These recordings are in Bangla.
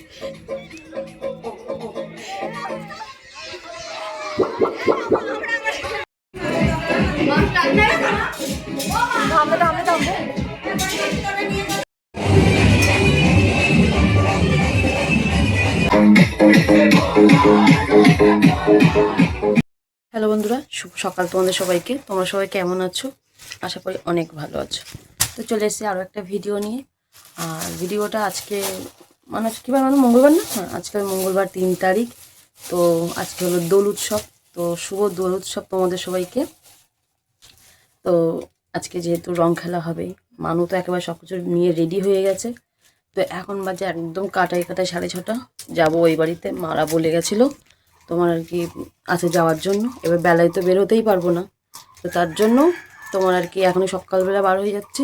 হ্যালো বন্ধুরা, শুভ সকাল তোমাদের সবাইকে। তোমরা সবাই কেমন আছো? আশা করি অনেক ভালো আছো। তো চলে এসেছি আরও একটা ভিডিও নিয়ে। আর ভিডিওটা আজকে কীবার মঙ্গলবার না? হ্যাঁ, আজকে মঙ্গলবার 3 তারিখ। তো আজকে হলো দোল উৎসব। তো শুভ দোল উৎসব তোমাদের সবাইকে। তো আজকে যেহেতু রং খেলা হবে, মানু তো একেবারে সব কিছু নিয়ে রেডি হয়ে গেছে। তো এখন বাজে একদম কাটায় 6:30। যাবো ওই বাড়িতে, মারা বলে গেছিলো তোমার আর কি আছে যাওয়ার জন্য। এবার বেলায় তো বেরোতেই পারবো না, তো তার জন্য তোমার আর কি এখনই সকালবেলা বার হয়ে যাচ্ছি।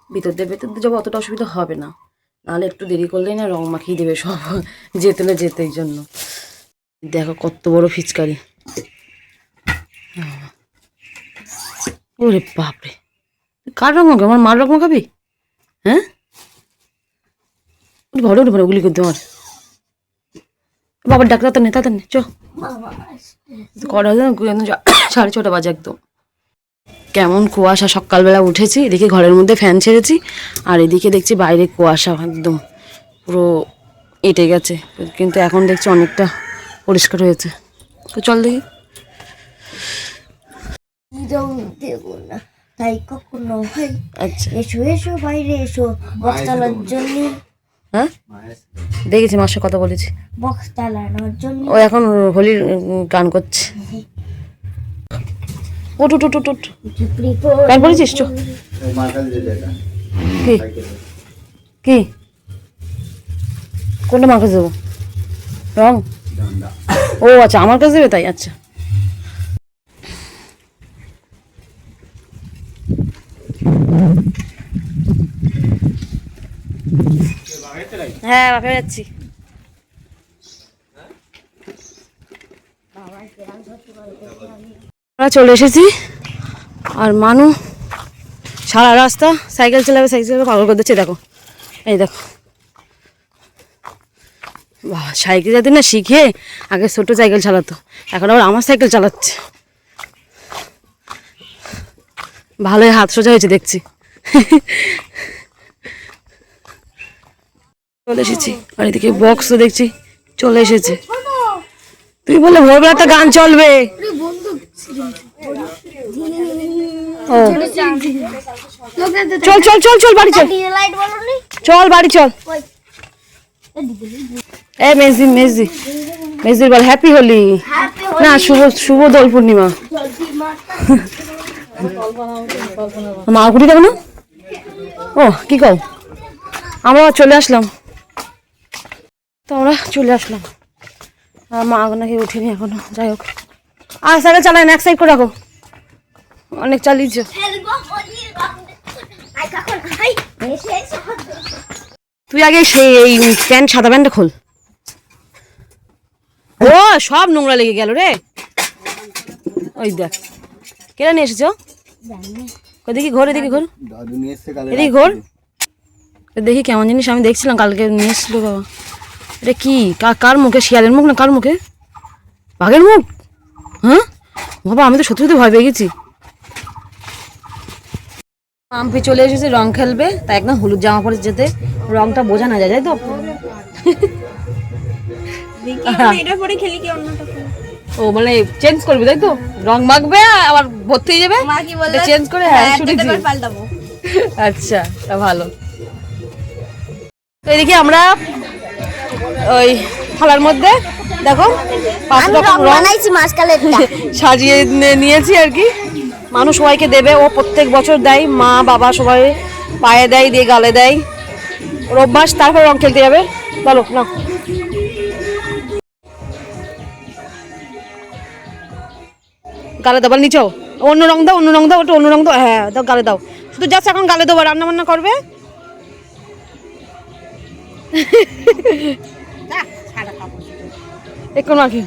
ভিতর দিয়ে যাবো, অতটা অসুবিধা হবে না। নাহলে একটু দেরি করলেই না রং মাখিয়ে দেবে সব যেতেই জন্য। দেখো কত বড় ফিচকারি! ওরে বাপরে, কার রং মাখাবে? আমার মার রং মাখাবি? হ্যাঁ, ভালো ভালো গুলি করতে আমার বাবার ডাক্তার তাড়াতাড়ি নে চ। কটা 6:30 বাজে একদম। কেমন কুয়াশা! সকালবেলা উঠেছি, এদিকে ঘরের মধ্যে ফ্যান ছেড়েছি, আর এদিকে দেখছি বাইরে কুয়াশা একদম পুরো এঁটে গেছে। কিন্তু এখন দেখছি অনেকটা পরিষ্কার হয়েছে। তো চল দেখি। তাই কখনো হয়। আচ্ছা, এসো এসো বাইরে এসো, বক্স চালানোর জন্য। হ্যাঁ দেখেছি, মার সাথে কথা বলেছি। বক্স চালানোর জন্য ও এখন হোলির গান করছে। ওট ওট ওট ওট, গান বলেছিস? চো কি কি কোনটা মার কাছে দেবো? রং? ও আচ্ছা, আমার কাছে দেবে তাই? আচ্ছা, হ্যাঁ বাপে যাচ্ছি। আমরা চলে এসেছি, আর মানু সারা রাস্তা সাইকেল চালাবে পাগল করে দিচ্ছে। দেখো, এই দেখো, বাহ, সাইকেল যাতে না শিখে আগে ছোট সাইকেল চালাতো, এখন আবার আমার সাইকেল চালাচ্ছে। ভালোই হাত সোজা হয়েছে দেখছি। চলে এসেছি, আর এদিকে বক্সও দেখছি চলে এসেছে। তুই বলে ভোরবেলা একটা গান চলবে। ও চল চল চল চল বাড়ি চল, চল বাড়ি চল। এ মেজি মেজি মেজির বল হ্যাপি হোলি, না শুভ শুভ দোল পূর্ণিমা। মা কুটি দেবো না? ও কি কও? আমরা চলে আসলাম, তো আমরা চলে আসলাম। আর মা নাকি উঠিনি এখনো। যাই হোক, আর সাইকেল চালায় না, এক সাইড করে রাখো, অনেক চালিয়েছ। তুই আগে সেই এই প্যান্ট, সাদা প্যান্টটা খোল। ও সব নোংরা লেগে গেল রে। ওই দেখ, কেটে নিয়ে এসেছ? দেখি ঘোর, এদিকে ঘোর, এদিকে ঘোর, দেখি কেমন জিনিস। আমি দেখছিলাম কালকে নিয়ে এসেছিল বাবা। এটা কি? কার মুখে? শিয়ালের মুখ না কার মুখে? বাঘের মুখ? হ্যাঁ বাবা, আমি তো সত্যি সত্যি ভয় পেয়ে গেছি। মাম্পি চলে এসেছে রং খেলবে, তাই একদম হলুদ জামা পরে যেতে রংটা বোঝা না যায়, তাই তো? ও মানে চেঞ্জ করবি তাই তো? রং মাখবে আবার ভর্তি হয়ে যাবে, চেঞ্জ করে। হ্যাঁ পাল্টাবো। আচ্ছা, তা ভালো। তো এদিকে আমরা ওই থালার মধ্যে দেখো 5 রকম রং সাজিয়ে নিয়েছি আর কি। মানুষ সবাইকে দেবে, ও প্রত্যেক বছর দেয়, মা বাবা সবাই পায়ে দেয়, দিয়ে গালে দেয়, ওর অভ্যাস। তারপর রং খেলতে যাবে। বলো না, গালে দাও, নিচেও অন্য রং দাও, অন্য রং দাও, ওটা অন্য রং দাও। হ্যাঁ দাও, গালে দাও, শুধু যাচ্ছে এখন গালে দেবো। রান্না বান্না করবে। এখন আগে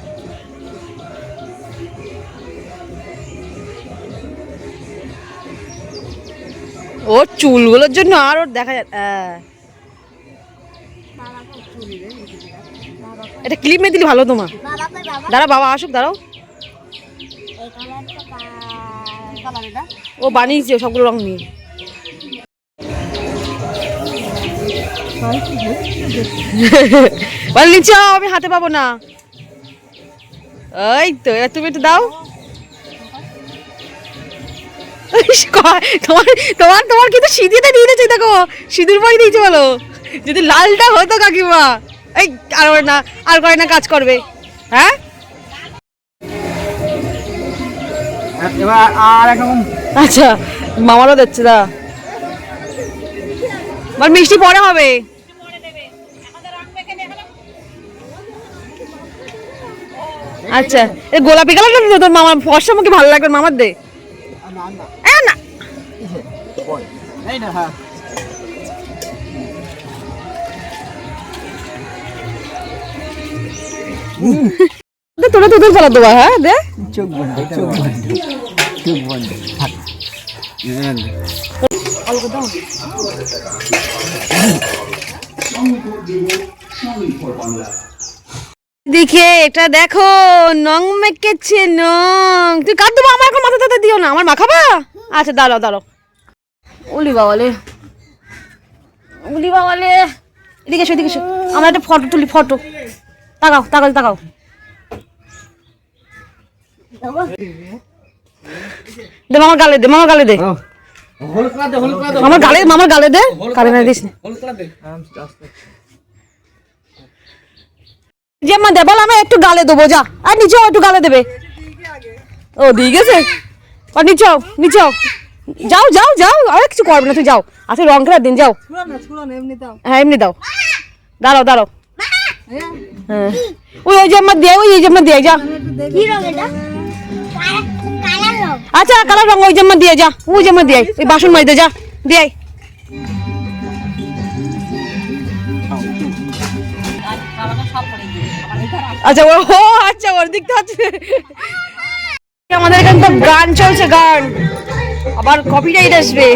ওর চুলগুলোর জন্য আর ওর দেখা যায়। এটা ক্লিপ মেয়ে দিলে ভালো তোমার। দাঁড়াও বাবা আসুক, দাঁড়াও। ও বানিয়েছে সবগুলো রং নিয়ে। নিচে আমি হাতে পাবো না। এই তো তুমি একটু দাও। তোমার তোমার তোমার কিন্তু সিঁদুরটা দিয়ে দিয়েছে, দেখো সিঁদুর পরে দিয়েছে। বলো যদি লালটা হতো কাকিমা, এই আর না আর করে না কাজ করবে। হ্যাঁ এবার আর একরকম। আচ্ছা মামারও দিচ্ছে দা, বল মিষ্টি পরে হবে। আচ্ছা এই গোলাপি কালারটা তোর মামার ফর্সা মুখে ভালো লাগবে, মামার দে। না এই না, হ্যাঁ তোরা তোদের ফেলা দেবা। হ্যাঁ দে চোখ বন্ধ, চোখ বন্ধ, চোখ বন্ধ। অল্প দাও। দেখে এটা দেখো নং মেকেছে নং। তুই কাট দেবো আমার, এখন মাথা টাথা দিও না, আমার মাখাবা। আচ্ছা দাঁড়াও দাঁড়াও। উলি বাবালে, উলি বাবালে, এদিকে এসো এদিকে এসো, আমরা একটা ফটো তুলি। ফটো তাকাও তাকাও তাকাও। দে মামার গালে দে, মামার গালে দে, মামার গালে, মামার গালে দে। কালে না দিস যে মা দে, বল আমরা একটু গালে দেবো। যা আর নিচেও একটু গালে দেবে। ও দিয়ে গেছে, আর নিচেও নিচেও যাও যাও যাও, আর কিছু করবে না, তুই যাও। আচ্ছা রং খেলার দিন যাও। হ্যাঁ এমনি দাও। দাঁড়াও দাঁড়াও। হ্যাঁ ওই ওই যে আমার দিয়ে, ওই যে আমার দিয়ে যা। আচ্ছা কালার রং ওই যে আমার দিয়ে যা, ওই যে আমার দিয়ে, ওই বাসন মাঝে যা দিয়ে। আচ্ছা ও আচ্ছা ওর দিকটা আছে। আমাদের এখানে তো গান চলছে, গান আবার কপিরাইট আসবে।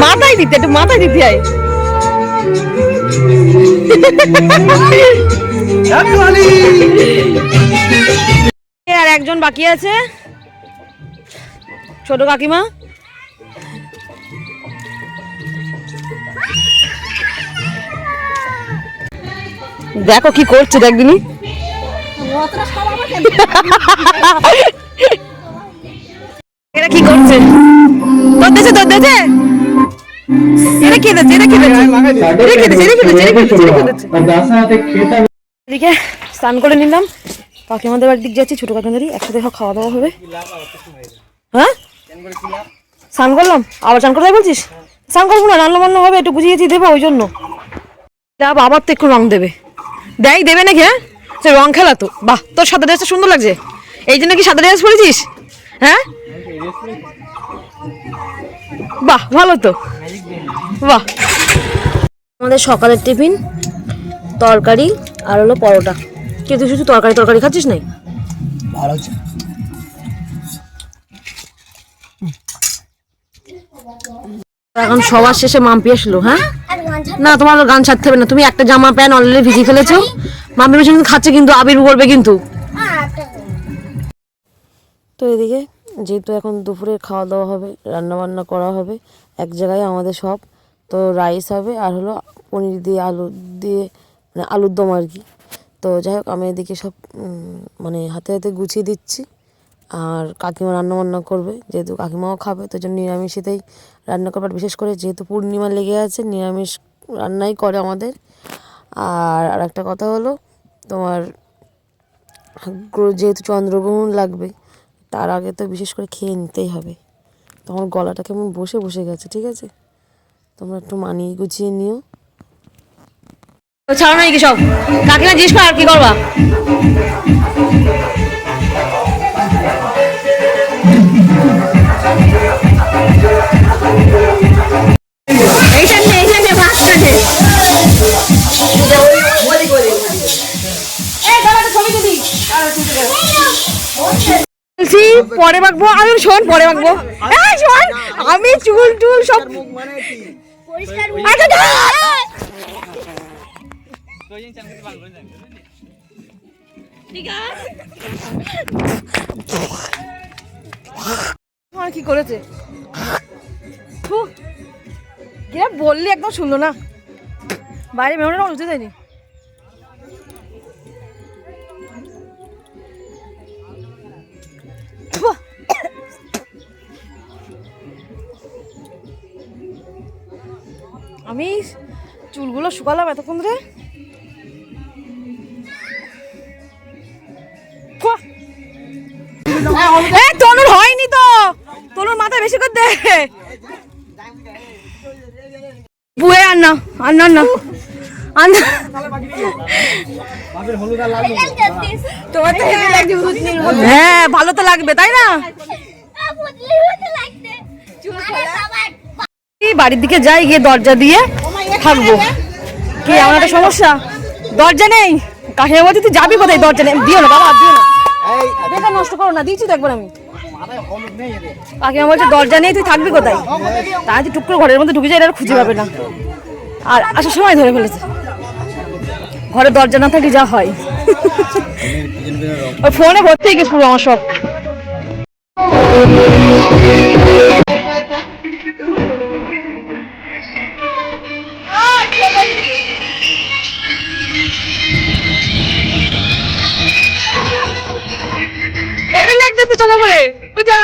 মাথায় দিতে, একটু মাথায় দিতে হয়। আর একজন বাকি আছে, ছোট কাকিমা। দেখো কি করছে, দেখদিনি এরা কি করছে। তোর দেশে তোর দেশে এরা কে দিচ্ছে, এরা কে দিচ্ছে, এরা কে দিচ্ছে, এরা কে দিচ্ছে, এরা কে দিচ্ছে। এদিকে স্নান করে নিলাম, কাকিমাদের বাড়ির দিক যাচ্ছি, ছোট কাকিমাদেরই একসাথে সব খাওয়া দাওয়া হবে। হ্যাঁ স্নান করলাম, আবার স্নান করতে বলছিস? স্নান করবো না, রান্না বান্না হবে, একটু বুঝিয়েছি দেবো ওই জন্য। আবার তো একটু রং দেবে, দেয় দেবে নাকি? হ্যাঁ সে রং খেলা তো। বাহ তোর সাদা ড্রেসটা সুন্দর লাগছে, এই জন্য কি সাদা ড্রেস পরেছিস? হ্যাঁ বাহ ভালো তো, বাহ। আমাদের সকালের টিফিন তরকারি আর হলো পরোটা। কে তুই শুধু তরকারি তরকারি খাচ্ছিস? নাই ভালো আছে। এখন সবার শেষে মাম্পি আসলো। হ্যাঁ না তোমার গান ছাড়তে হবে না, তুমি একটা জামা প্যান্ট অলরেডি ভিজিয়ে ফেলেছো। মাম্পি বেশি কিন্তু খাচ্ছে, কিন্তু আবির করবে কিন্তু। তো এদিকে যেহেতু এখন দুপুরে খাওয়া দাওয়া হবে, রান্না বান্না করা হবে এক জায়গায় আমাদের সব। তো রাইস হবে আর হলো পনির দিয়ে আলু দিয়ে, মানে আলুর দম আর কি। তো যাই হোক আমি এদিকে সব মানে হাতে হাতে গুছিয়ে দিচ্ছি। আর কাকিমা রান্না বান্না করবে, যেহেতু কাকিমাও খাবে তো জন্য নিরামিষেতেই রান্না করবার, বিশেষ করে যেহেতু পূর্ণিমা লেগে আছে নিরামিষ রান্নাই করে আমাদের। আর একটা কথা হলো তোমার যেহেতু চন্দ্রগ্রহণ লাগবে তার আগে তো বিশেষ করে খেয়ে নিতেই হবে। তোমার গলাটা কেমন বসে বসে গেছে, ঠিক আছে তোমরা একটু মানিয়ে গুছিয়ে নিও। ছাড়ো নাকি সব, কাকিমা জিজ্ঞেস কর আর কি করবা। এইখানে ভাত খাবে। পরে মাখবো, আমি শোন পরে মাখবো। এই শোন, আমি চুল টুল সব আচ্ছা, কি করেছে বললি একদম শুনলো না, বাইরে মেহমান না উঠতে দেয়নি। আমি চুলগুলো শুকালাম এতক্ষণ ধরে। তনুর হয়নি তো, তনুর মাথা বেশি করে দে। বুয়ে আন্না আন্না আন্না আন্না তোমার তো হেভি লাগছে ভূতনির মতো। হ্যাঁ ভালো তো লাগবে তাই না? বাড়ির দিকে যাই, গিয়ে দরজা দিয়ে থাকবো। কি আমার একটা সমস্যা, দরজা নেই। কাকে বলছি তুই যাবি কোথায়? দরজা নেই, দিও না বাবা, দিও না, বেকার নষ্ট করো না, দিয়েছি তো একবার আমি। কাকিমা বলছে দরজা নেই, তুই থাকবি কোথায়? তাই তুই টুক করে ঘরের মধ্যে ঢুকে যায়, আর খুঁজে পাবে না। আর আসার সময় ধরে ফেলেছে, ঘরে দরজা না থাকলে যা হয়। ফোনে ভর্তি গেছে পুরো আমার সব। চলো বলে পূজা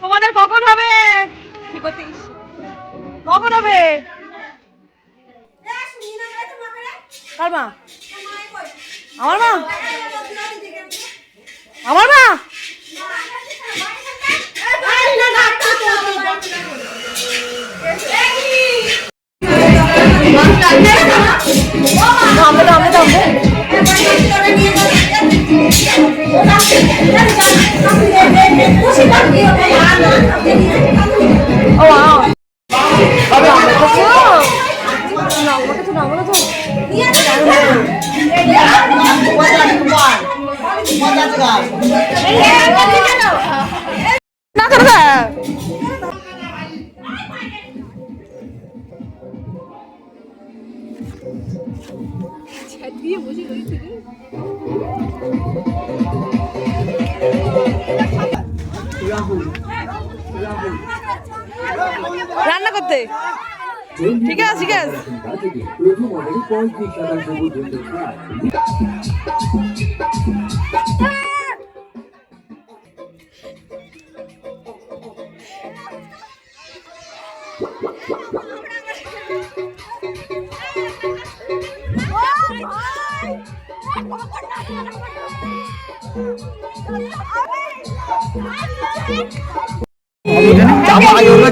তোমাদের কখন হবে? কখন হবে? কার মা? আমার মা? আমার মা? রান্না করতে ঠিক আছে ঠিক আছে।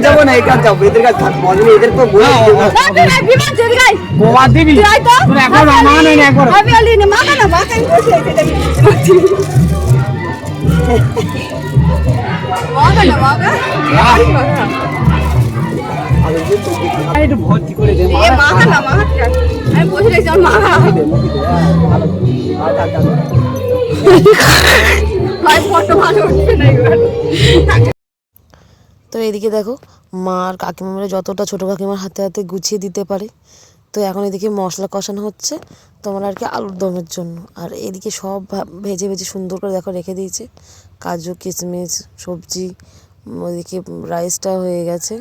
যাবো না, এটা যাবো, এদের কাছে থাকবো, এদের তো বোমা দিবি একবার মামা নেই না একবার একটু ভর্তি করে দেবো। তো এদিকে দেখো মা আর কাকিমারা যতটা ছোটো কাকিমার হাতে হাতে গুছিয়ে দিতে পারে। তো এখন এদিকে মশলা কষানো হচ্ছে তোমার আর কি আলুর দমের জন্য। আর এদিকে সব ভেজে ভেজে সুন্দর করে দেখো রেখে দিয়েছে, কাজু কিশমিশ সবজি। ওইদিকে রাইসটা হয়ে গেছে।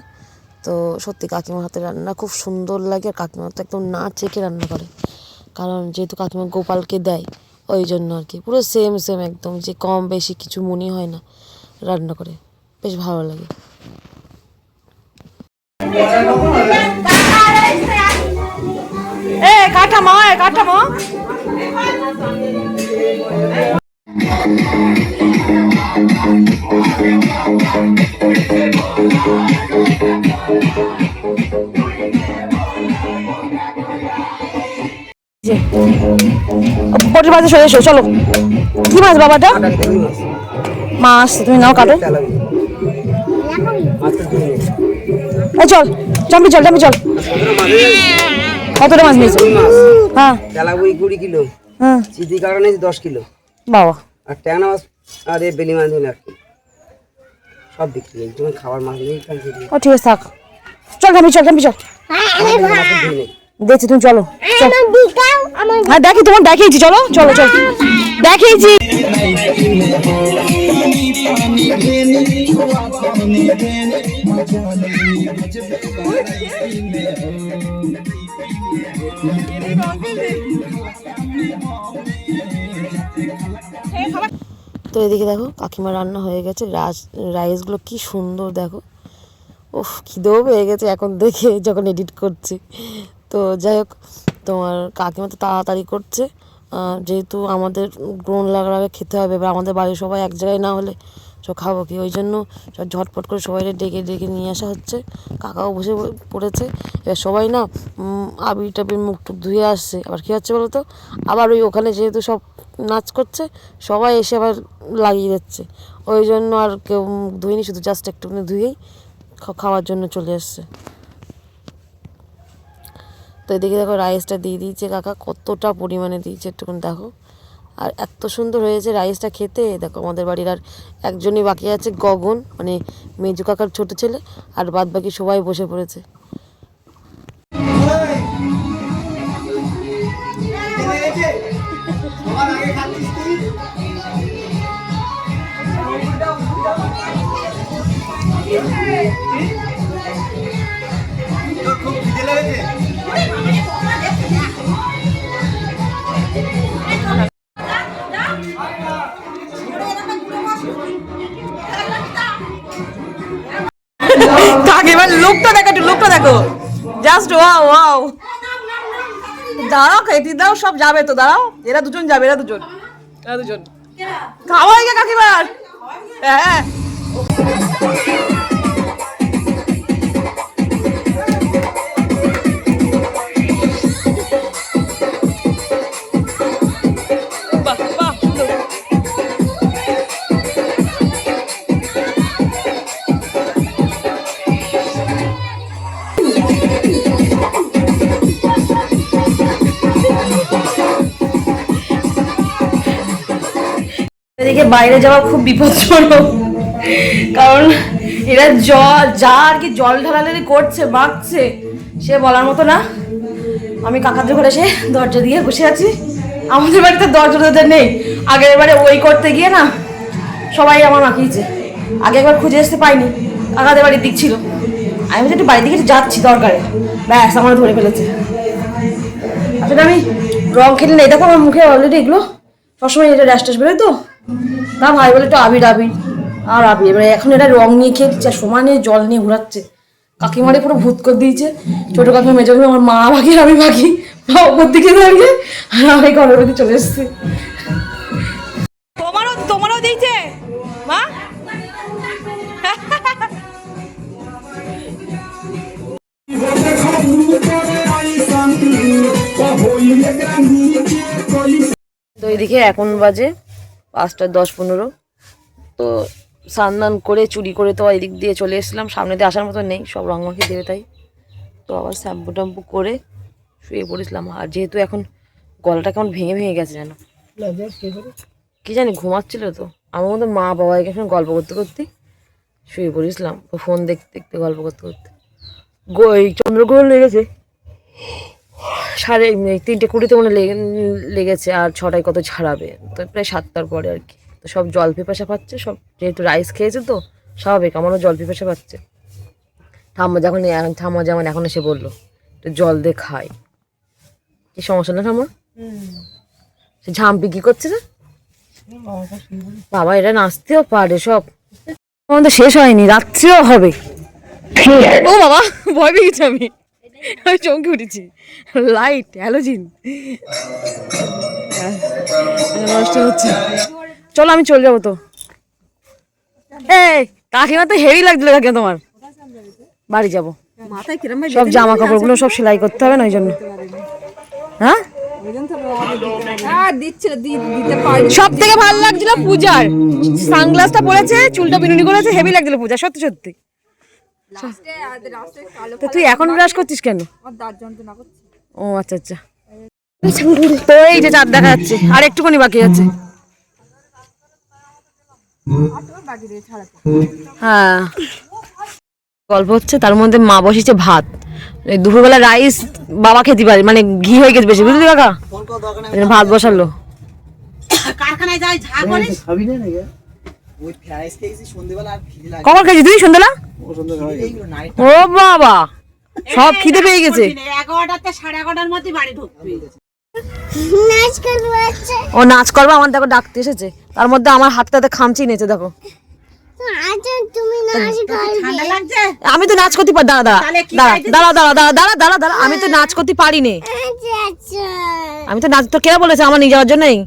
তো সত্যি কাকিমার হাতে রান্না খুব সুন্দর লাগে। আর কাকিমা তো একদম না চেখে রান্না করে, কারণ যেহেতু কাকিমা গোপালকে দেয় ওই জন্য আর কি পুরো সেম সেম একদম, যে কম বেশি কিছু মনে হয় না, রান্না করে বেশ ভালো লাগে। কাট কাঠামো কাঠামো পরের বাজে সরে এসো চলো কি মাছ বাবাটা মাছ তুমি নাও কাটো এই চল চাম্পি চল কতটা মাছ নিয়েছো হ্যাঁ তেলাগুই 20 কিলো হ্যাঁ চিতি কারণে 10 কিলো বাবা আর ট্যাংরা মাছ আর এই বেলি মাছ হলো 1 কিলো সব বিক্রি হয়ে তুমি খাবার মাছ নেই কালকে ও ঠিক আছে থাক চল চাম্পি চল দেখছি তুমি চলো হ্যাঁ দেখি তোমার দেখিয়েছি চলো দেখিয়েছি তো এদিকে দেখো কাকিমা রান্না হয়ে গেছে, রাইসগুলো কি সুন্দর দেখো। ওফ খিদেও পেয়ে গেছে এখন দেখে যখন এডিট করছি। তো যাই হোক তোমার কাকিমা তো তাড়াতাড়ি করছে, যেহেতু আমাদের গ্রহণ লাগার আগে খেতে হবে, এবার আমাদের বাড়ির সবাই এক জায়গায় না হলে সব খাবো কি, ওই জন্য ঝটপট করে সবাই ডেকে নিয়ে আসা হচ্ছে। কাকাও বসে পড়েছে, এবার সবাই না আবির টাবির মুখ টুক ধুয়ে আসছে। আবার কী হচ্ছে বলো তো, আবার ওই ওখানে যেহেতু সব নাচ করছে সবাই এসে আবার লাগিয়ে দিচ্ছে, ওই জন্য আর কেউ মুখ ধুয়নি, শুধু জাস্ট একটুখানি ধুয়েই খাওয়ার জন্য চলে এসছে। তো এদিকে দেখো রাইসটা দিয়ে দিয়েছে কাকা, কতটা পরিমাণে দিয়েছে একটুখানি দেখো, আর এত সুন্দর হয়েছে রাইসটা খেতে। দেখো আমাদের বাড়ির আর একজনই বাকি আছে, গগন, মানে মেজু কাকার ছোট ছেলে, আর বাদ বাকি সবাই বসে পড়েছে। কাকিমার লুকটা দেখো জাস্ট ওয়াও দাঁড়াও খেতে দাও, সব যাবে তো, দাঁড়াও এরা দুজন যাবে, এরা দুজন খাওয়া হয়ে গেছে কাকিমার। হ্যাঁ এদিকে বাইরে যাওয়া খুব বিপজ্জনক, কারণ এরা যা আর কি জল ঢালাঢালি করছে, মাখছে, সে বলার মতো না। আমি কাকাদের ঘরে এসে দরজা দিয়ে বসে আছি, আমাদের বাড়িতে দরজা নেই। আগের বারে ওই করতে গিয়ে না সবাই আমার মাখিয়েছে, আগে একবার খুঁজে আসতে পাইনি, কাকাদের বাড়ির দিক ছিল, আমি বলছি একটু বাড়ির দিকে যাচ্ছি দরকারে, ব্যাস আমার ধরে ফেলেছে। আসলে আমি রং খেলি নেই, দেখো আমার মুখে অলরেডি এগুলো সবসময় এটা র্যাশ ট্যাশ বেরোয়, তো তা ভাই বলে একটু আবির এবারে এখন এটা রং নিয়ে খেলছে, সমানে জল নিয়ে ঘুরাচ্ছে। কাকিমারে পুরো ভূত করে দিয়েছে, ছোটো কাকিমা মেজো কাকিমা, আমার মা বাকি আমি বাকি, মা ওপর দিকে দাঁড়িয়ে আর আমি ঘরের মধ্যে চলে এসেছি। তোমারও দিয়েছে মা। তো এদিকে এখন বাজে 5:10-15, তো স্নান করে চুরি করে তো এদিক দিয়ে চলে এসেছিলাম, সামনে দিয়ে আসার মতো নেই, সব রং মাখিয়ে দেবে তাই। তো আবার শ্যাম্পু ট্যাম্পু করে শুয়ে পড়েছিলাম, আর যেহেতু এখন গলাটা কেমন ভেঙে গেছে যেন, কি জানি ঘুমাচ্ছিল তো আমার মতো, মা বাবা এখন গল্প করতে করতে শুয়ে পড়েছিলাম, ফোন দেখতে গল্প করতে এই চন্দ্রগ্রহণ লেগেছে 3:20 মনে লেগেছে, আর 6টায় কত ছাড়াবে, তো প্রায় 7টার পরে আর কি। তো সব জল পিপাসা পাচ্ছে, সব যেহেতু রাইস খেয়েছে তো স্বাভাবিক আমারও জল পিপাসা পাচ্ছে। ঠাম্মা যেমন এখন এসে বললো একটু জল দিয়ে খাই, কি সমস্যা না ঠাম্মা? সে ঝাম্পি কি করছে রে বাবা, এরা নাচতেও পারে সব, আমাদের শেষ হয়নি, রাত্রিও হবে। ও বাবা ভয় পেয়ে গেছি আমি, আমি চমকে উঠেছি, লাইট হ্যালোজিন নষ্ট হচ্ছে। চলো আমি চলে যাবো তো। এই কাকিমা তো হেভি লাগছিল কাকিমা তোমার। বাড়ি যাবো, সব জামা কাপড়গুলো সব সেলাই করতে হবে না ওই জন্য। হ্যাঁ সব থেকে ভালো লাগছিল পূজার সানগ্লাসটা পরেছে, চুলটা বিনুনি করেছে, হেভি লাগছিল পূজা, সত্যি সত্যি। তো তুই এখন ব্রাশ করছিস কেন? ও আচ্ছা আচ্ছা। তো এই যে চাঁদ দেখা যাচ্ছে, আর একটুখানি বাকি আছে। হ্যাঁ গল্প হচ্ছে, তার মধ্যে মা বসেছে ভাত। এই দুপুরবেলা রাইস বাবা খেতে পারে, মানে ঘি হয়ে গেছে বেশি, বুঝলি কাকা, ভাত বসালো। কখন খেয়েছি তুই সন্ধ্যেবেলা? ও বাবা, সব খিদে পেয়ে গেছে। 11টা 11:30 মধ্যে বাড়ি ঢুকবে। ও নাচ করবে, আমার দেখো ডাকতে এসেছে, তার মধ্যে আমার হাতটাতে খামচি নিয়েছে দেখো। ঠান্ডা লাগছে? আমি তো নাচ করতে পারি, দাঁড়া দাঁড়া দাঁড়া দাঁড়া দাঁড়া দাঁড়া দাঁড়া দাঁড়া, আমি তো নাচ করতে পারি নে। আমি তো নাচ, তো কে বলেছে আমার নিয়ে যাওয়ার জন্যই?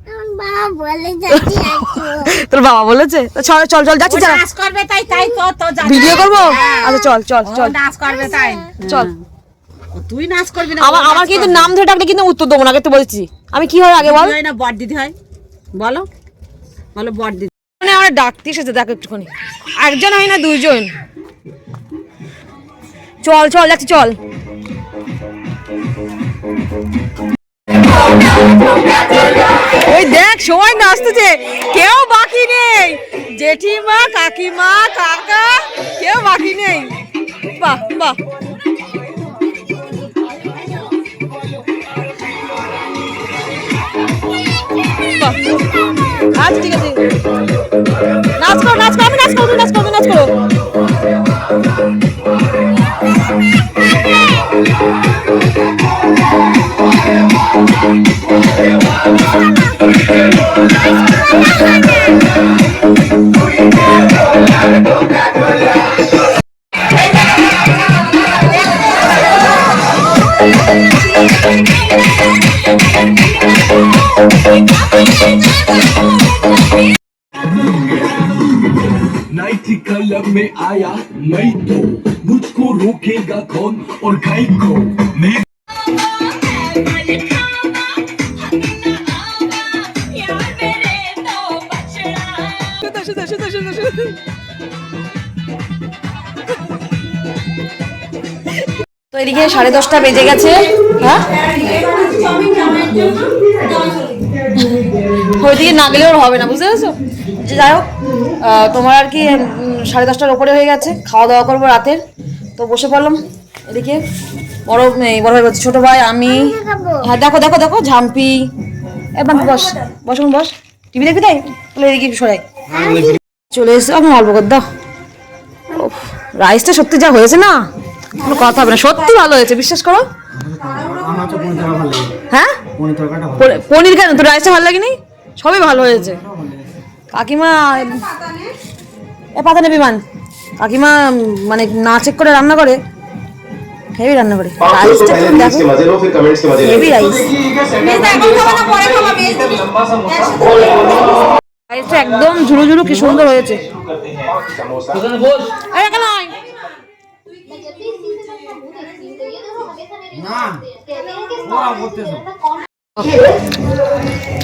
তোর বাবা বলেছে? চল চল চল যাচ্ছি, চল নাচ করবে তাই তাই তো ভিডিও করবো। আচ্ছা চল চল চল নাচ করবে তাই চল। তুই নাচ করবি না? আমার কিন্তু নাম ধরে ডাকলে কিন্তু উত্তর দেবো না, আগে তো বলছি। আমি কি হয় আগে বল। হয় না বড় দিদি হয়, বলো বলো বড় দিদি। মানে আমার ডাকতে এসেছে দেখো একটুখানি, একজন হয় না দুইজন। চল চল যাচ্ছি চল। ওই দেখ সবাই নাচতেছে, কেউ বাকি নেই, জেঠিমা কাকিমা কাকা কেউ বাকি নেই। বাহ বাহ, আচ্ছা ঠিক আছে, নাচ করো নাচ করো, আমি নাচ করবো, নাচ করবো, নাচ করো। नाइट क्लब में आया मैं तो, मुझको रोकेगा कौन और गाय को मैं। তো এদিকে 10:30 বেজে গেছে। হ্যাঁ ওইদিকে না গেলেও হবে না, বুঝতে পেরেছো? যে যাই হোক, তোমার আর কি 10:30টার ওপরে হয়ে গেছে, খাওয়া দাওয়া করবো রাতের। তো বসে পড়লাম এদিকে, বড় বড় ভাই বলছে, ছোট ভাই আমি। হ্যাঁ দেখো দেখো দেখো ঝাম্পি, এবার বস বস বস, টিভি দেখবি তাই? তাহলে এদিকে সরাই চলে এসে আমি অল্প করে দাও। রাইসটা সত্যি যা হয়েছে না, কোনো কথা হবে না, সত্যি ভালো হয়েছে, বিশ্বাস করো। হ্যাঁ পনির কেন, তোর রাইসটা ভালো লাগেনি? সবই ভালো হয়েছে। কাকিমা এ পাতা নেবি মান, কাকিমা মানে না চেক করে রান্না করে, হেভি রান্না করে। রাইসটা দেখো হেভি রাইস, রাইসটা একদম ঝুরু ঝুরু, কি সুন্দর হয়েছে।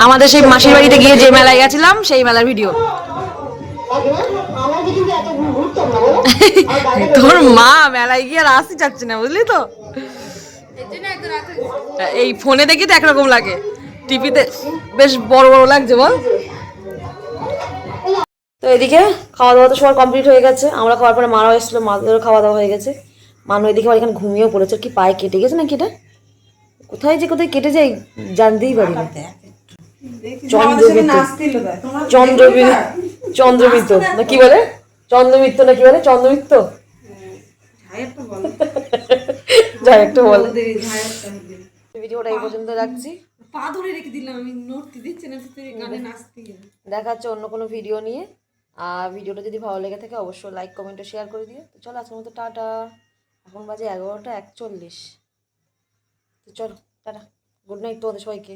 আমাদের সেই মাসির বাড়িতে গিয়ে যে মেলায় গেছিলাম, সেই মেলার ভিডিও। তোর মা মেলায় গিয়ে আর আসতে চাচ্ছে না, বুঝলি তো? এই ফোনে দেখি তো একরকম লাগে, টিভিতে বেশ বড় বড় লাগছে বল। তো এদিকে খাওয়া দাওয়া তো সবার কমপ্লিট হয়ে গেছে, আমরা খাওয়ার পরে মারাও এসেছিলো, মাদেরও খাওয়া দাওয়া হয়ে গেছে। মানুষ এদিকে আবার এখানে ঘুমিয়েও পড়েছে, কি পায়ে কেটে গেছে নাকি এটা, কোথায় যে কোথায় কেটে যায় জানতেই পারি না। চন্দ্রমিত্র না কি বলে, চন্দ্রমিত্র না কি বলে, চন্দ্রমিত্র যাই একটা বলে। ভিডিওটা এই পর্যন্ত রাখছি, পা ধরে রেখে দিলাম আমি, নড়তে দিচ্ছে না, গানে নাচতে। দেখা হচ্ছে অন্য কোনো ভিডিও নিয়ে। আর ভিডিওটা যদি ভালো লেগে থাকে অবশ্যই লাইক কমেন্ট ও শেয়ার করে দিও। তো চলো আজকের মতো টাটা, এখন বাজে 11টা 41। তো চলো টাটা, গুড নাইট তোমাদের সবাইকে।